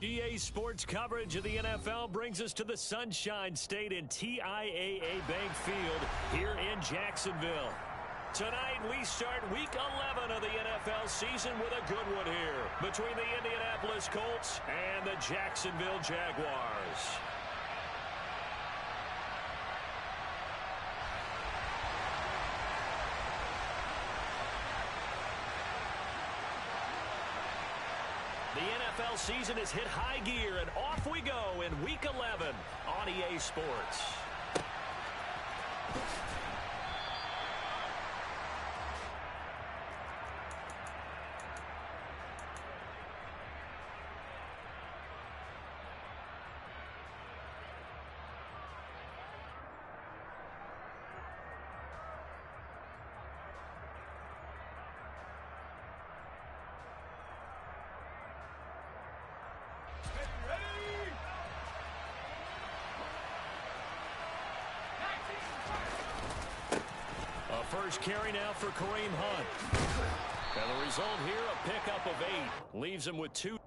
EA Sports coverage of the NFL brings us to the Sunshine State in TIAA Bank Field here in Jacksonville. Tonight, we start Week 11 of the NFL season with a good one here between the Indianapolis Colts and the Jacksonville Jaguars. The NFL season has hit high gear, and off we go in Week 11 on EA Sports. First carry now for Kareem Hunt. And the result here, a pickup of 8. Leaves him with 2.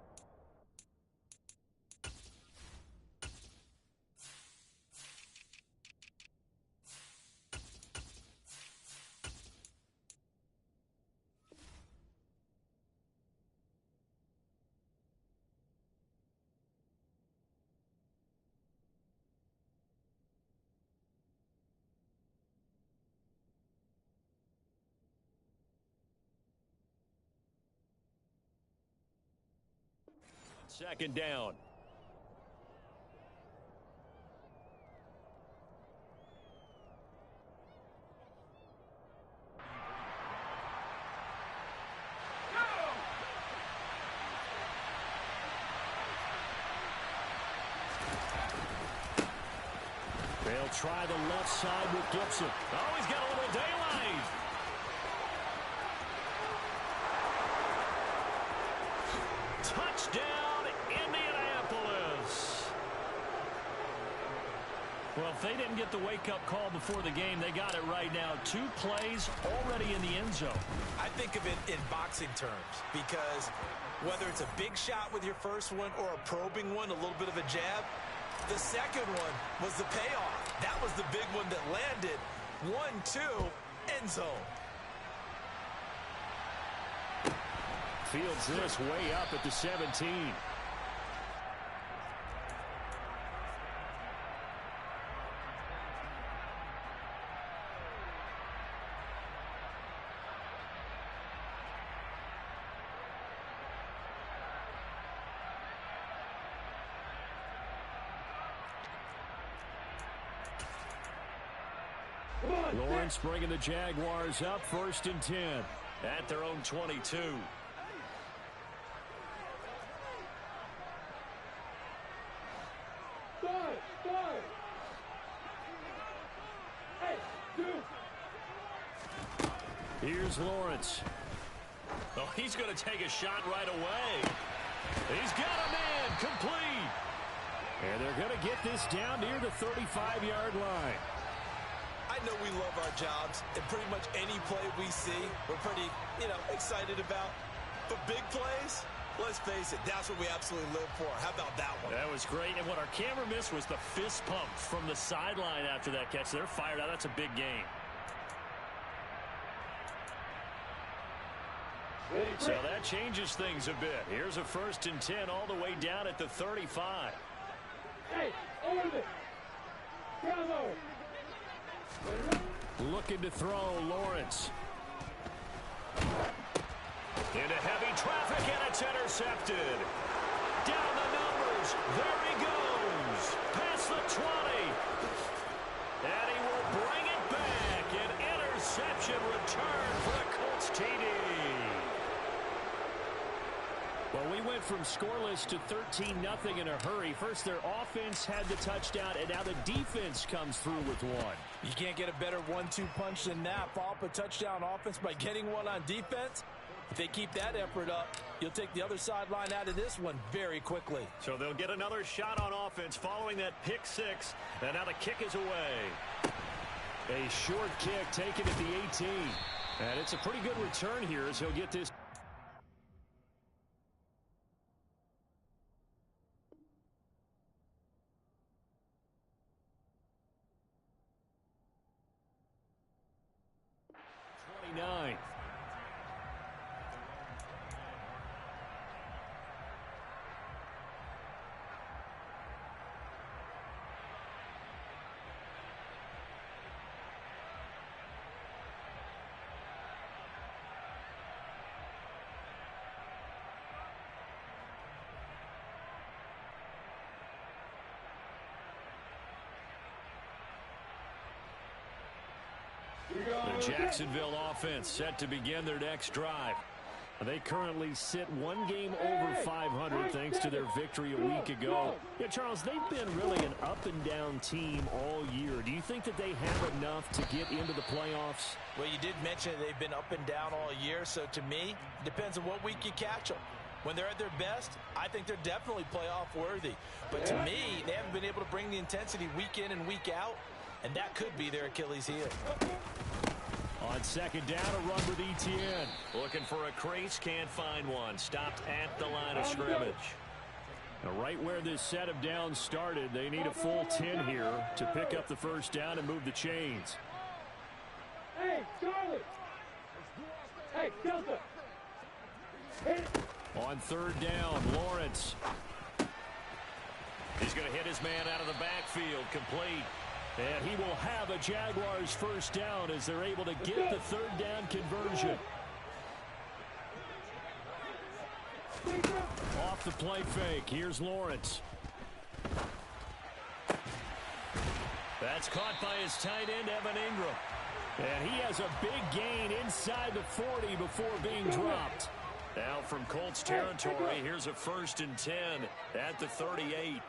Second down. They'll try the left side with Gibson. Oh, he's got a little daylight. Touchdown. Well, if they didn't get the wake-up call before the game, they got it right now. 2 plays already in the end zone. I think of it in boxing terms because whether it's a big shot with your first one or a probing one, a little bit of a jab, the second one was the payoff. That was the big one that landed. 1-2, end zone. Fields this way up at the 17. Lawrence bringing the Jaguars up 1st and 10 at their own 22. Here's Lawrence. Oh, he's going to take a shot right away. He's got a man complete. And they're going to get this down near the 35-yard line. I know we love our jobs, and pretty much any play we see, we're pretty, excited about. But big plays, let's face it, that's what we absolutely live for. How about that one? That was great, and what our camera missed was the fist pump from the sideline after that catch. They're fired out. That's a big game. So that changes things a bit. Here's a 1st and 10 all the way down at the 35. Hey, over it. Bravo. Looking to throw, Lawrence. Into heavy traffic, and it's intercepted. Down the numbers. There he goes. Past the 20. And he will bring it back. An interception return for the Colts TD. Well, we went from scoreless to 13-0 in a hurry. First, their offense had the touchdown, and now the defense comes through with one. You can't get a better 1-2 punch than that. Follow up a touchdown offense by getting one on defense. If they keep that effort up, you'll take the other sideline out of this one very quickly. So they'll get another shot on offense following that pick 6, and now the kick is away. A short kick taken at the 18. And it's a pretty good return here as he'll get this. Jacksonville offense set to begin their next drive. They currently sit one game over 500 thanks to their victory a week ago. Yeah, Charles, they've been really an up-and-down team all year. Do you think that they have enough to get into the playoffs? Well, you did mention they've been up and down all year, so to me, it depends on what week you catch them. When they're at their best, I think they're definitely playoff worthy. But to me, they haven't been able to bring the intensity week in and week out, and that could be their Achilles heel. On second down, a run with Etienne. Looking for a crease, can't find one. Stopped at the line of scrimmage. Now, right where this set of downs started, they need a full 10 here to pick up the first down and move the chains. Hey, Charlie! Hey, Delta! Hit it! On third down, Lawrence. He's going to hit his man out of the backfield, complete. And he will have a Jaguars first down as they're able to get the third down conversion. Off the play fake, here's Lawrence. That's caught by his tight end, Evan Ingram. And he has a big gain inside the 40 before being dropped. Now from Colts territory, here's a 1st and 10 at the 38.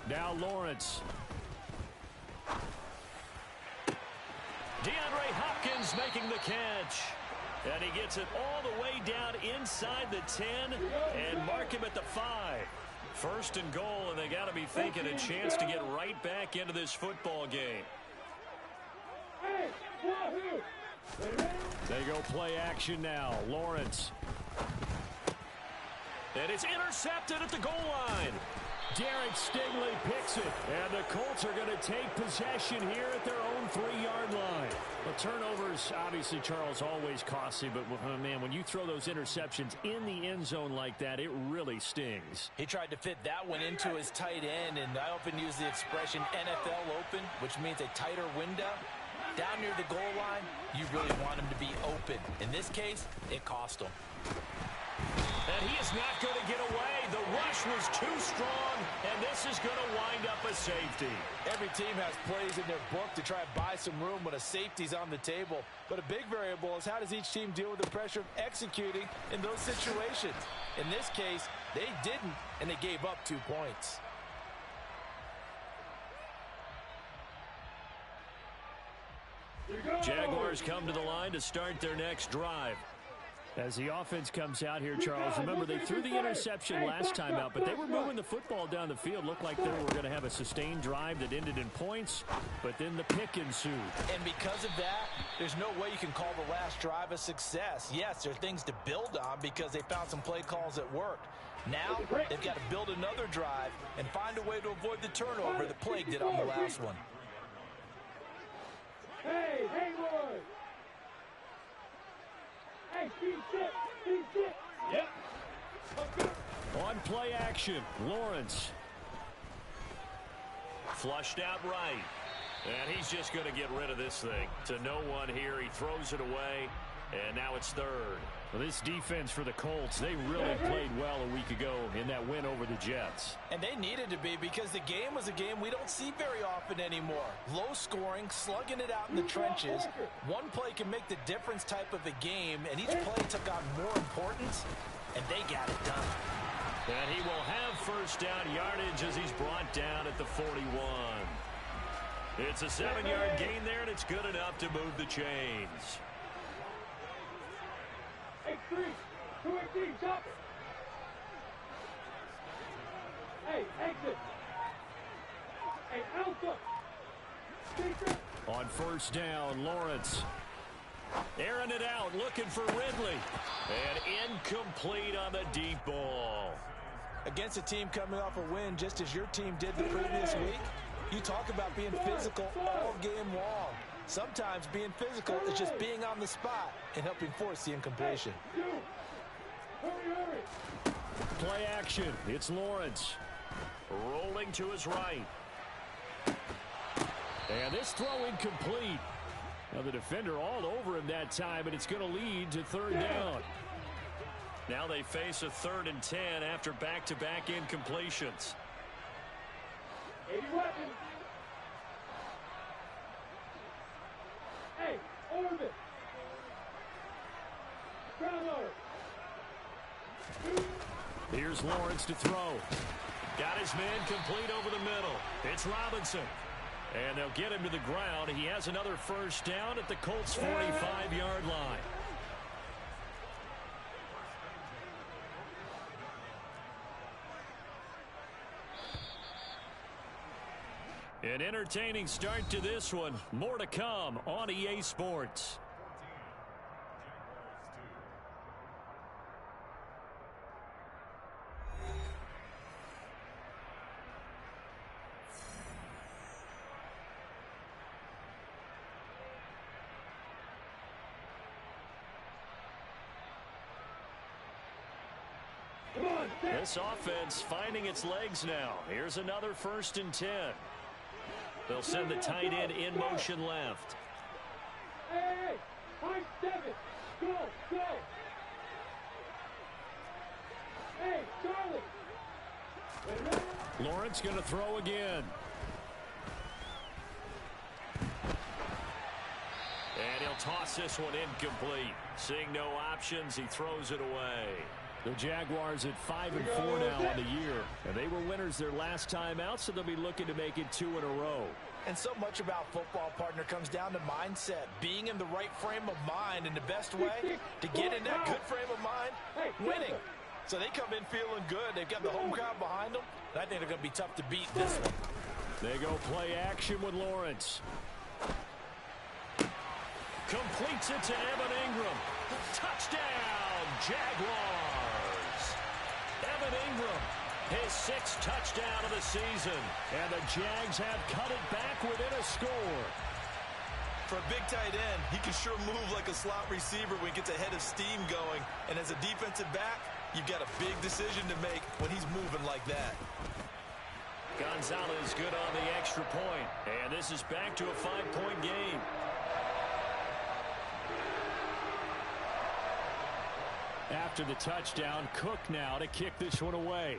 Now Lawrence. DeAndre Hopkins making the catch. And he gets it all the way down inside the 10 and mark him at the 5. 1st and goal, and they got to be thinking a chance to get right back into this football game. They go play action now. Lawrence. And it's intercepted at the goal line. Derek Stingley picks it. And the Colts are going to take possession here at their own 3-yard line. The turnovers, obviously, Charles, always costly. But, man, when you throw those interceptions in the end zone like that, it really stings. He tried to fit that one into his tight end, and I often use the expression NFL open, which means a tighter window. Down near the goal line, you really want him to be open. In this case, it cost him. And he is not going to get away. The rush was too strong, and this is going to wind up a safety. Every team has plays in their book to try and buy some room when a safety's on the table. But a big variable is how does each team deal with the pressure of executing in those situations. In this case, they didn't, and they gave up 2 points. Jaguars come to the line to start their next drive. As the offense comes out here, Charles, remember they threw the interception last time out, but they were moving the football down the field. Looked like they were going to have a sustained drive that ended in points, but then the pick ensued. And because of that, there's no way you can call the last drive a success. Yes, there are things to build on because they found some play calls that worked. Now, they've got to build another drive and find a way to avoid the turnover that plagued it on the last one. Hey, Haywood! Hey, speed sit! Yep. On play action, Lawrence. Flushed out right. And he's just going to get rid of this thing. To no one here, he throws it away, and now it's 3rd. Well, this defense for the Colts, they really played well a week ago in that win over the Jets. And they needed to be because the game was a game we don't see very often anymore. Low scoring, slugging it out in the trenches. One play can make the difference type of a game, and each play took on more importance, and they got it done. And he will have first down yardage as he's brought down at the 41. It's a 7-yard gain there, and it's good enough to move the chains. X3, 218, chop it. Hey, exit. Hey, Alpha. On first down, Lawrence. Airing it out, looking for Ridley. And incomplete on the deep ball. Against a team coming off a win just as your team did the previous week, you talk about being physical all game long. Sometimes being physical is just being on the spot and helping force the incompletion. Play action. It's Lawrence. Rolling to his right. And this throw incomplete. Now the defender all over him that time, and it's going to lead to 3rd down. Now they face a 3rd and 10 after back-to-back incompletions. Bravo. Here's Lawrence to throw. Got his man complete over the middle. It's Robinson. And they'll get him to the ground. He has another first down at the Colts' 45-yard line. An entertaining start to this one. More to come on EA Sports. This offense finding its legs now. Here's another 1st and 10. They'll send the tight end in motion left. Hey, high 7. Go, go. Hey, Charlie. Lawrence going to throw again. And he'll toss this one incomplete. Seeing no options, he throws it away. The Jaguars at 5-4 now on the year. And they were winners their last time out, so they'll be looking to make it 2 in a row. And so much about football, partner, comes down to mindset. Being in the right frame of mind, and the best way to get in that good frame of mind, winning. So they come in feeling good. They've got the home crowd behind them. And I think they're going to be tough to beat this one. They go play action with Lawrence. Completes it to Evan Ingram. Touchdown, Jaguars. Evan Ingram, his 6th touchdown of the season. And the Jags have cut it back within a score. For a big tight end, he can sure move like a slot receiver when he gets a head of steam going. And as a defensive back, you've got a big decision to make when he's moving like that. Gonzalez good on the extra point. And this is back to a 5-point game. After the touchdown, Cook now to kick this one away.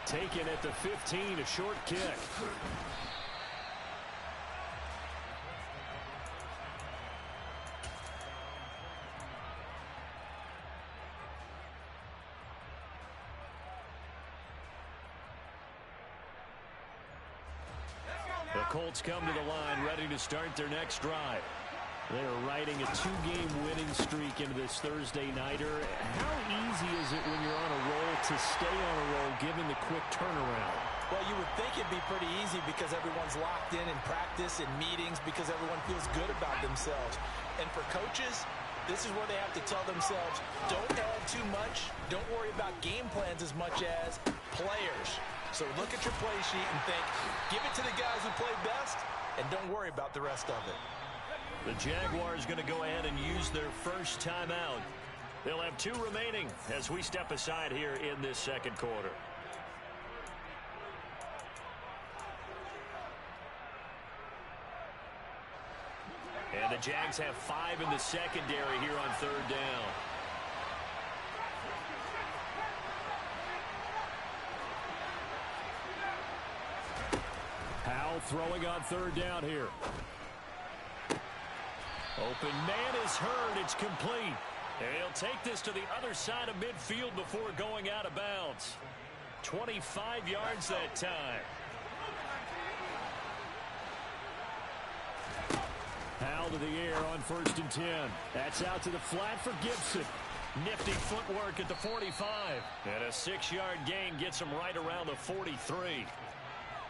Taken at the 15, a short kick. The Colts come to the line ready to start their next drive. They're riding a 2-game winning streak into this Thursday nighter. How easy is it when you're on a roll to stay on a roll given the quick turnaround? Well, you would think it'd be pretty easy because everyone's locked in practice and meetings because everyone feels good about themselves. And for coaches, this is where they have to tell themselves, don't add too much. Don't worry about game plans as much as players. So look at your play sheet and think, give it to the guys who play best and don't worry about the rest of it. The Jaguars going to go ahead and use their first timeout. They'll have 2 remaining as we step aside here in this second quarter. And the Jags have 5 in the secondary here on 3rd down. Powell throwing on 3rd down here. Open man is heard. It's complete. And he'll take this to the other side of midfield before going out of bounds. 25 yards that time. Powell to the air on 1st and 10. That's out to the flat for Gibson. Nifty footwork at the 45. And a 6-yard gain gets him right around the 43.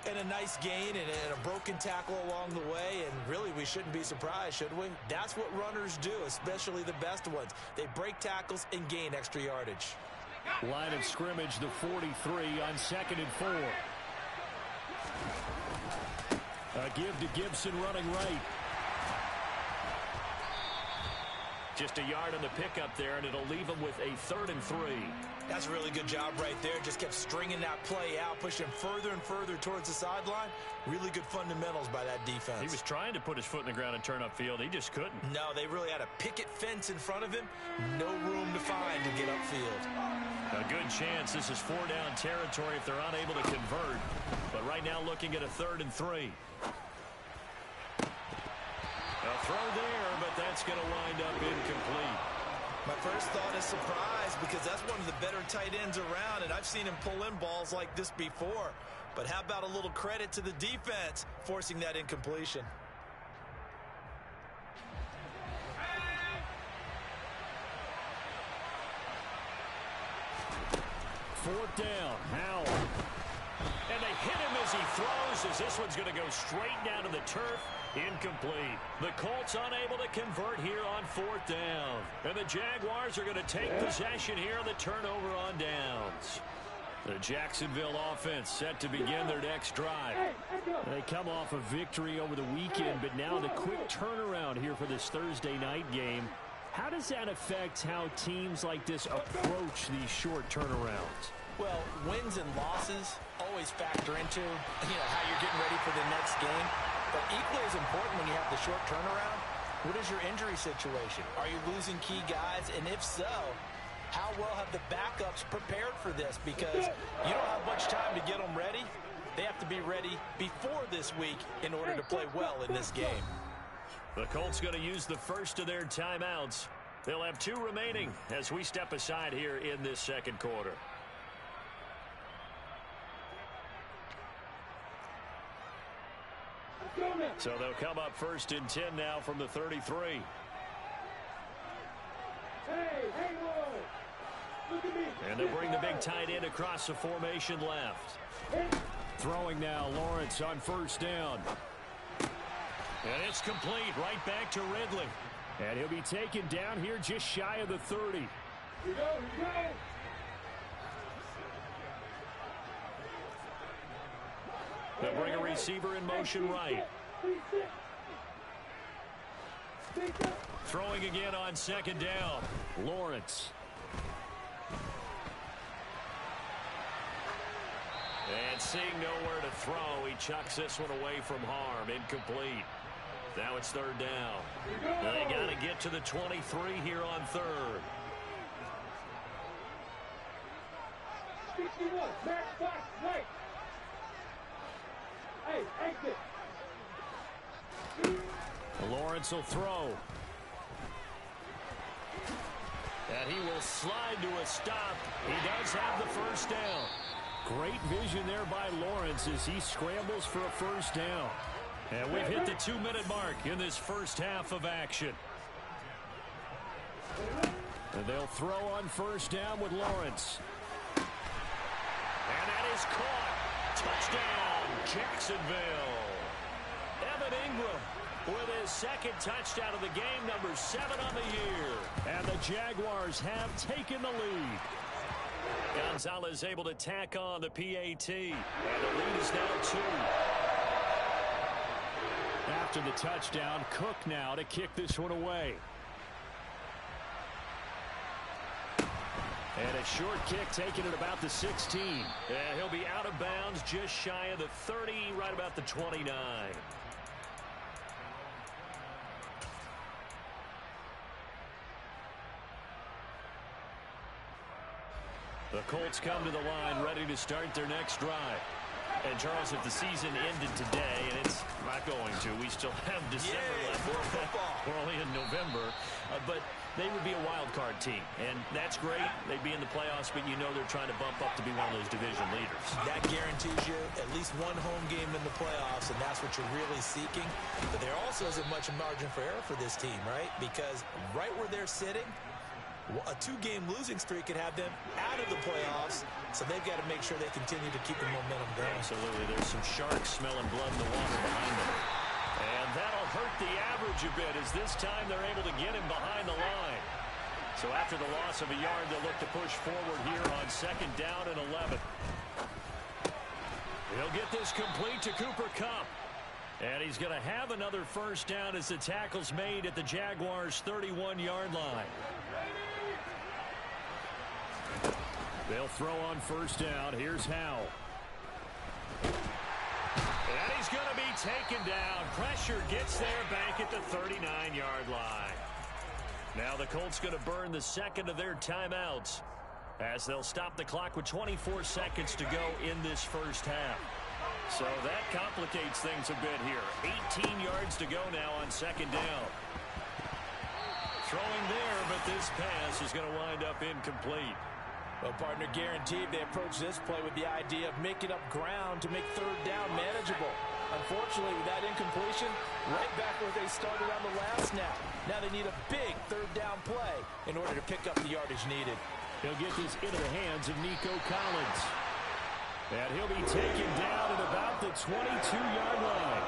And a nice gain and a broken tackle along the way. And really, we shouldn't be surprised, should we? That's what runners do, especially the best ones. They break tackles and gain extra yardage. Line of scrimmage, the 43 on 2nd and 4. A give to Gibson running right. Just a yard on the pickup there, and it'll leave him with a 3rd and 3. That's a really good job right there. Just kept stringing that play out, pushing further and further towards the sideline. Really good fundamentals by that defense. He was trying to put his foot in the ground and turn upfield. He just couldn't. No, they really had a picket fence in front of him. No room to find to get upfield. A good chance this is 4-down territory if they're unable to convert. But right now looking at a 3rd and 3. A throw there, but that's going to wind up incomplete. My first thought is surprise because that's one of the better tight ends around, and I've seen him pull in balls like this before. But how about a little credit to the defense forcing that incompletion? Fourth down, Howell. And they hit him as he throws, as this one's going to go straight down to the turf. Incomplete. The Colts unable to convert here on fourth down. And the Jaguars are going to take possession here on the turnover on downs. The Jacksonville offense set to begin their next drive. They come off a victory over the weekend, but now the quick turnaround here for this Thursday night game. How does that affect how teams like this approach these short turnarounds? Well, wins and losses always factor into how you're getting ready for the next game. But equally as important when you have the short turnaround, what is your injury situation? Are you losing key guys? And if so, how well have the backups prepared for this? Because you don't have much time to get them ready. They have to be ready before this week in order to play well in this game. The Colts going to use the first of their timeouts. They'll have 2 remaining as we step aside here in this second quarter. So they'll come up first and 10 now from the 33. Hey, look at me. And they'll bring the big tight end across the formation left. Throwing now, Lawrence on first down. And it's complete, right back to Ridley. And he'll be taken down here just shy of the 30. Here we go. They'll bring a receiver in motion right. Throwing again on second down. Lawrence. And seeing nowhere to throw, he chucks this one away from harm. Incomplete. Now it's third down. They got to get to the 23 here on third. 61, back, box, right. Hey, exit. Lawrence will throw. And he will slide to a stop. He does have the first down. Great vision there by Lawrence as he scrambles for a first down. And we've hit the 2-minute mark in this first half of action. And they'll throw on first down with Lawrence. And that is caught. Touchdown, Jacksonville. Evan Ingram with his second touchdown of the game, number 7 on the year. And the Jaguars have taken the lead. Gonzalez able to tack on the PAT. And the lead is now 2. After the touchdown, Cook now to kick this one away. And a short kick taken at about the 16. And he'll be out of bounds just shy of the 30, right about the 29. The Colts come to the line ready to start their next drive. And, Charles, if the season ended today, and it's not going to, we still have December left. We're only in November. But they would be a wild card team, and that's great. They'd be in the playoffs, but you know they're trying to bump up to be one of those division leaders. That guarantees you at least one home game in the playoffs, and that's what you're really seeking. But there also isn't much margin for error for this team, right? Because right where they're sitting, a 2-game losing streak could have them out of the playoffs, so they've got to make sure they continue to keep the momentum going. Absolutely. There's some sharks smelling blood in the water behind them. And that'll hurt the average a bit as this time they're able to get him behind the line. So after the loss of a yard, they'll look to push forward here on second down and 11. He'll get this complete to Cooper Kupp. And he's going to have another first down as the tackle's made at the Jaguars' 31-yard line. They'll throw on first down. Here's Howell. And he's going to be taken down. Pressure gets there back at the 39-yard line. Now the Colts going to burn the second of their timeouts as they'll stop the clock with 24 seconds to go in this first half. So that complicates things a bit here. 18 yards to go now on second down. Throwing there, but this pass is going to wind up incomplete. Well, partner, guaranteed they approach this play with the idea of making up ground to make third down manageable. Unfortunately, with that incompletion, right back where they started on the last snap. Now they need a big third down play in order to pick up the yardage needed. He'll get this into the hands of Nico Collins. And he'll be taken down at about the 22-yard line.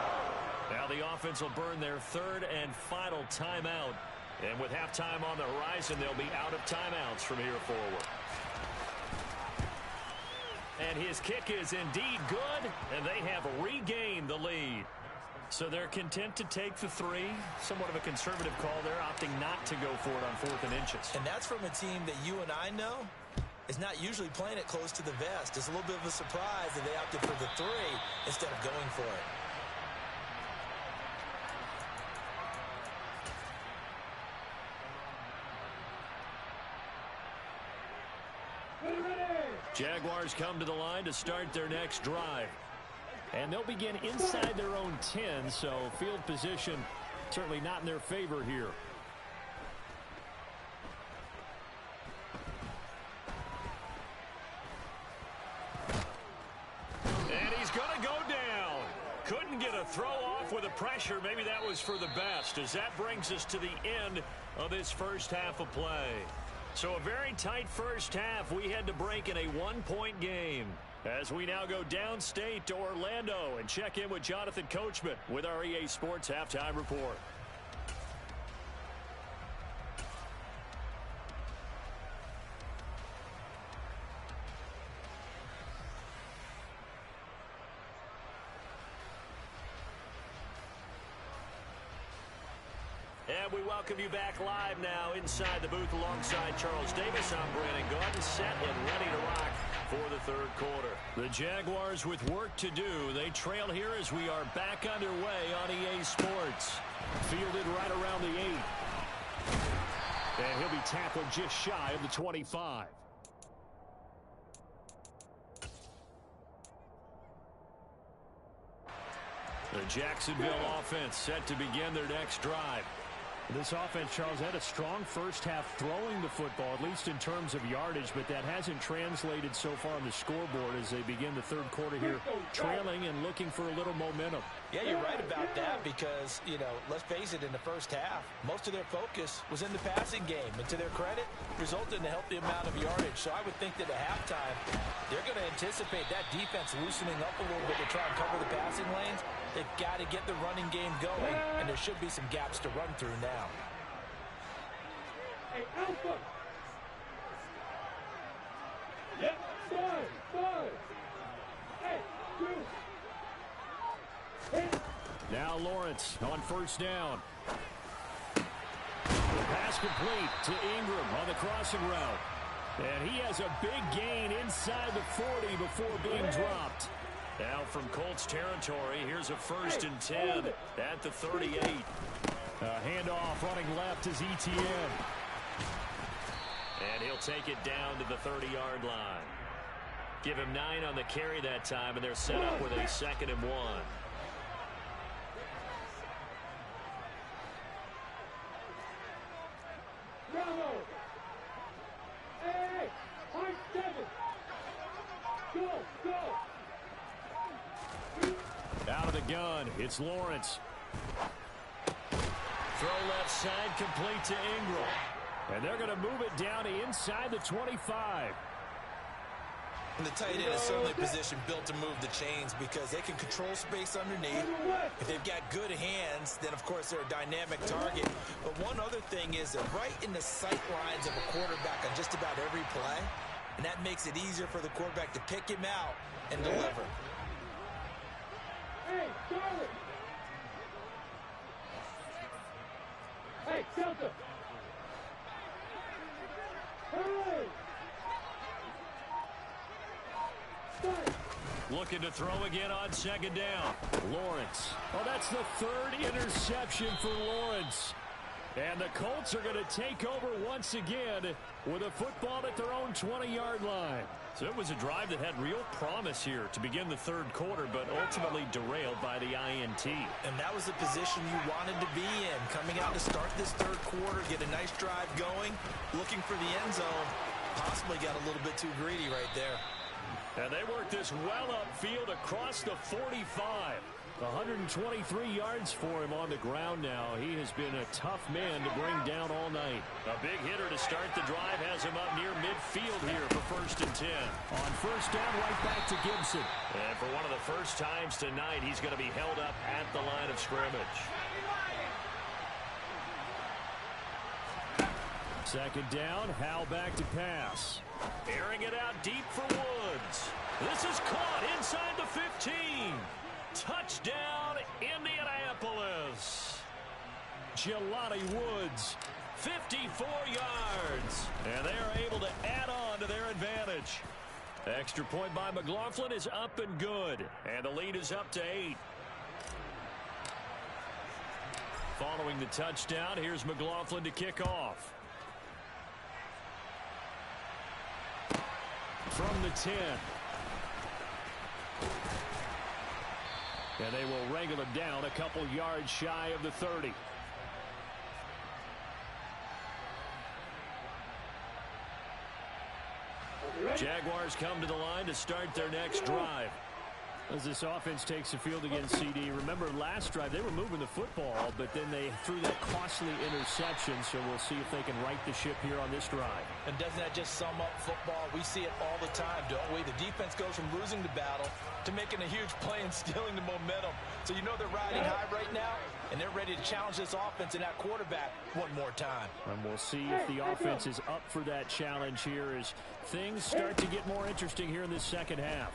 Now the offense will burn their third and final timeout. And with halftime on the horizon, they'll be out of timeouts from here forward. And his kick is indeed good, and they have regained the lead. So they're content to take the three. Somewhat of a conservative call there, opting not to go for it on 4th and inches. And that's from a team that you and I know is not usually playing it close to the vest. It's a little bit of a surprise that they opted for the three instead of going for it. Jaguars come to the line to start their next drive. And they'll begin inside their own 10, so field position certainly not in their favor here. And he's going to go down. Couldn't get a throw off with the pressure. Maybe that was for the best, as that brings us to the end of this first half of play. So a very tight first half. We had to break in a one-point game. As we now go downstate to Orlando and check in with Jonathan Coachman with our EA Sports Halftime Report. And we welcome you back live now inside the booth alongside Charles Davis. I'm Brandon Gaudin, set and ready to rock for the third quarter. The Jaguars with work to do. They trail here as we are back underway on EA Sports. Fielded right around the 8. And he'll be tackled just shy of the 25. The Jacksonville offense set to begin their next drive. This offense, Charles, had a strong first half throwing the football, at least in terms of yardage, but that hasn't translated so far on the scoreboard as they begin the third quarter here, trailing and looking for a little momentum. Yeah, you're right about that because, let's face it, in the first half, most of their focus was in the passing game. And to their credit, resulted in a healthy amount of yardage. So I would think that at halftime, they're going to anticipate that defense loosening up a little bit to try and cover the passing lanes. They've got to get the running game going, and there should be some gaps to run through now. Hey, Alpha! Yep, five. Hey, 2. Hit. Now Lawrence on first down. The pass complete to Ingram on the crossing route. And he has a big gain inside the 40 before being dropped. Now from Colts territory, here's a 1st and 10 at the 38. Handoff running left is ETN. And he'll take it down to the 30-yard line. Give him 9 on the carry that time, and they're set up with a 2nd and 1. Bravo! Hey, hard 7. Go! Out of the gun, it's Lawrence. Throw left side, complete to Ingram. And they're going to move it down to inside the 25. And the tight end is certainly a position built to move the chains because they can control space underneath. If they've got good hands, then of course they're a dynamic target. But one other thing is they're right in the sight lines of a quarterback on just about every play. And that makes it easier for the quarterback to pick him out and deliver. Hey, Charlie! Hey, Delta! Hey! Looking to throw again on 2nd down. Lawrence. Oh, that's the 3rd interception for Lawrence. And the Colts are going to take over once again with a football at their own 20-yard line. So it was a drive that had real promise here to begin the third quarter, but ultimately derailed by the INT. And that was the position you wanted to be in. Coming out to start this third quarter, get a nice drive going, looking for the end zone. Possibly got a little bit too greedy right there. And they work this well upfield across the 45. 123 yards for him on the ground now. He has been a tough man to bring down all night. A big hitter to start the drive has him up near midfield here for 1st and 10. On 1st down, right back to Gibson. And for one of the first times tonight, he's going to be held up at the line of scrimmage. 2nd down, Howell back to pass. Airing it out deep for Woods. This is caught inside the 15. Touchdown, Indianapolis. Jelani Woods, 54 yards. And they are able to add on to their advantage. Extra point by McLaughlin is up and good. And the lead is up to 8. Following the touchdown, here's McLaughlin to kick off. From the 10. And they will wrangle him down a couple yards shy of the 30. Jaguars come to the line to start their next drive. As this offense takes the field against CD. Remember last drive they were moving the football, but then they threw that costly interception, so we'll see if they can right the ship here on this drive. And doesn't that just sum up football? We see it all the time, don't we? The defense goes from losing the battle to making a huge play and stealing the momentum. So you know they're riding high right now, and they're ready to challenge this offense and that quarterback one more time. And we'll see if the offense is up for that challenge here as things start to get more interesting here in this second half.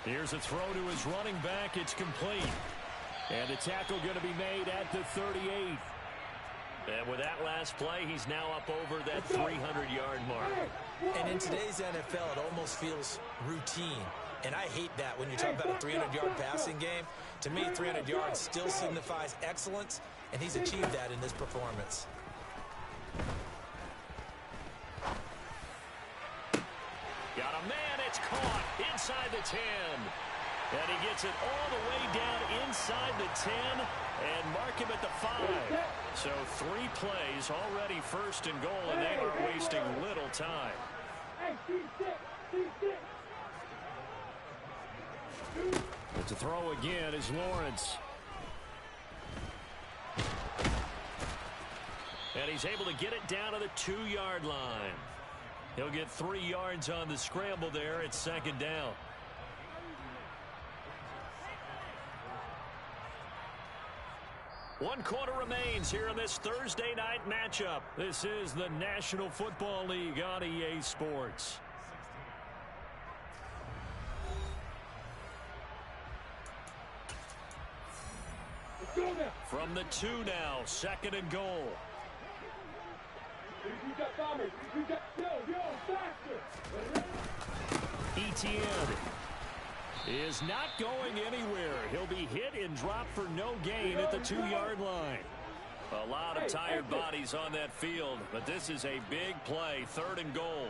Here's a throw to his running back. It's complete. And the tackle going to be made at the 38. And with that last play, he's now up over that 300-yard mark. And in today's NFL, it almost feels routine. And I hate that when you talk about a 300-yard passing game. To me, 300 yards still signifies excellence, and he's achieved that in this performance. Got a man, it's caught inside the 10. And he gets it all the way down inside the 10 and mark him at the 5. So 3 plays already 1st and goal, and they are wasting little time. But to throw again is Lawrence. And he's able to get it down to the 2-yard line. He'll get 3 yards on the scramble there at 2nd down. One quarter remains here in this Thursday night matchup. This is the National Football League on EA Sports. From the 2 now, 2nd and goal. Etienne is not going anywhere. He'll be hit and dropped for no gain at the 2-yard line. A lot of tired bodies on that field, but this is a big play. 3rd and goal.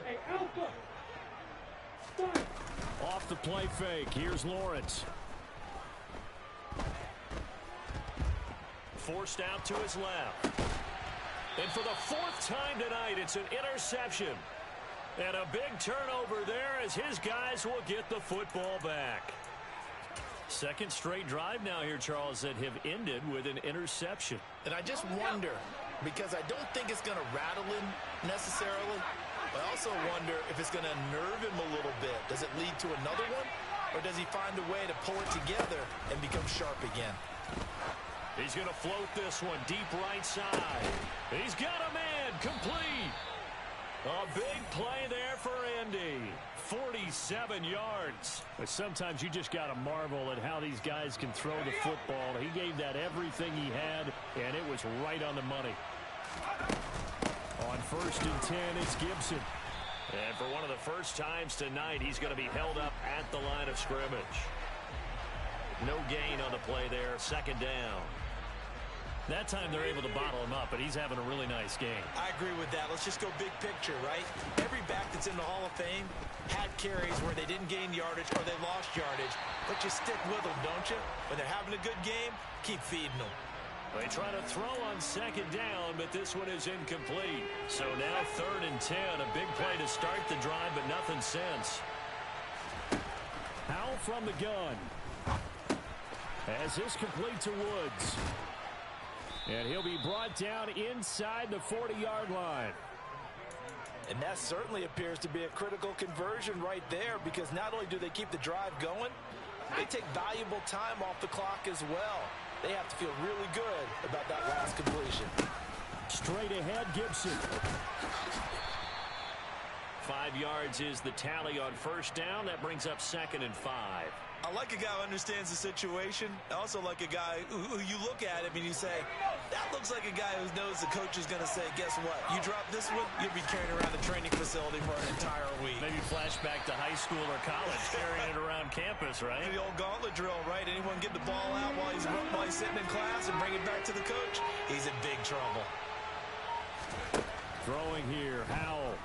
Off the play fake. Here's Lawrence. Forced out to his left. And for the 4th time tonight, it's an interception. And a big turnover there as his guys will get the football back. 2nd straight drive now here, Charles, that have ended with an interception. And I just wonder, because I don't think it's going to rattle him necessarily, but I also wonder if it's going to nerve him a little bit. Does it lead to another one? Or does he find a way to pull it together and become sharp again? He's going to float this one deep right side. He's got a man complete. A big play there for Indy. 47 yards. But sometimes you just got to marvel at how these guys can throw the football. He gave that everything he had, and it was right on the money. On 1st and 10, it's Gibson. And for one of the first times tonight, he's going to be held up at the line of scrimmage. No gain on the play there. 2nd down. That time they're able to bottle him up, but he's having a really nice game. I agree with that. Let's just go big picture, right? Every back that's in the Hall of Fame had carries where they didn't gain yardage or they lost yardage. But you stick with them, don't you? When they're having a good game, keep feeding them. They try to throw on second down, but this one is incomplete. So now 3rd and 10. A big play to start the drive, but nothing since. Howell from the gun. As this complete to Woods. And he'll be brought down inside the 40-yard line. And that certainly appears to be a critical conversion right there, because not only do they keep the drive going, they take valuable time off the clock as well. They have to feel really good about that last completion. Straight ahead, Gibson. 5 yards is the tally on first down. That brings up 2nd and 5. I like a guy who understands the situation. I also like a guy who you look at him and you say, that looks like a guy who knows the coach is going to say, guess what? You drop this one, you'll be carrying around the training facility for an entire week. Maybe flashback to high school or college, carrying it around campus, right? The old gauntlet drill, right? Anyone get the ball out while he's sitting in class and bring it back to the coach? He's in big trouble. Throwing here, Howell.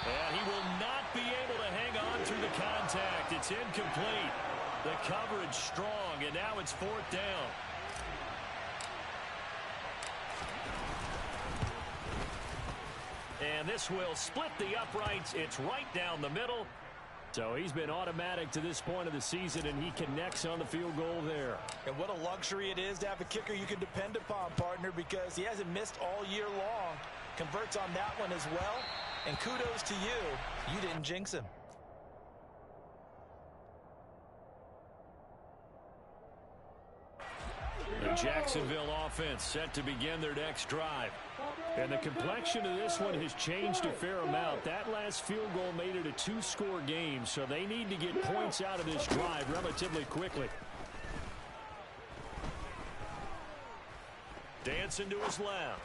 And he will not be able to hang on through the contact. It's incomplete. The coverage strong, and now it's 4th down. And this will split the uprights. It's right down the middle. So he's been automatic to this point of the season, and he connects on the field goal there. And what a luxury it is to have a kicker you can depend upon, partner, because he hasn't missed all year long. Converts on that one as well. And kudos to you. You didn't jinx him. The Jacksonville offense set to begin their next drive. And the complexion of this one has changed a fair amount. That last field goal made it a 2-score game, so they need to get points out of this drive relatively quickly. Dancing to his left.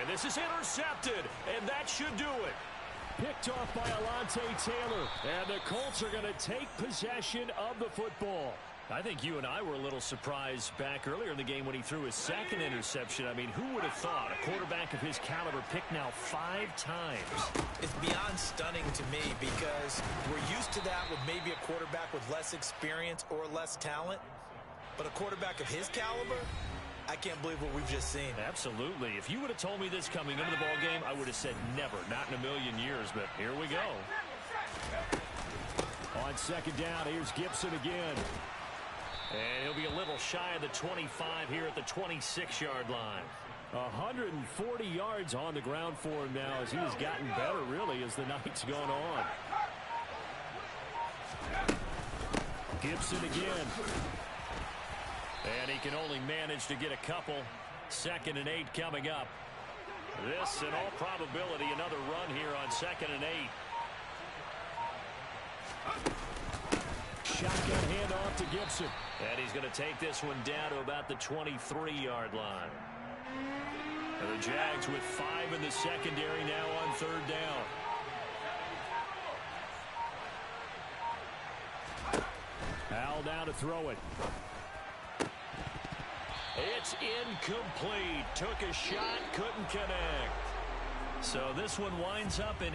And this is intercepted, and that should do it. Picked off by Alontae Taylor, and the Colts are going to take possession of the football. I think you and I were a little surprised back earlier in the game when he threw his 2nd interception. I mean, who would have thought a quarterback of his caliber picked now 5 times? It's beyond stunning to me, because we're used to that with maybe a quarterback with less experience or less talent. But a quarterback of his caliber, I can't believe what we've just seen. Absolutely. If you would have told me this coming into the ballgame, I would have said never, not in a million years, but here we go. On 2nd down, here's Gibson again. And he'll be a little shy of the 25 here at the 26-yard line. 140 yards on the ground for him now as he's gotten better, really, as the night's gone on. Gibson again. And he can only manage to get a couple. 2nd and 8 coming up. This, in all probability, another run here on 2nd and 8. Shotgun handoff to Gibson. And he's going to take this one down to about the 23-yard line. And the Jags with 5 in the secondary now on 3rd down. Howell down to throw it. It's incomplete. Took a shot, couldn't connect. So this one winds up in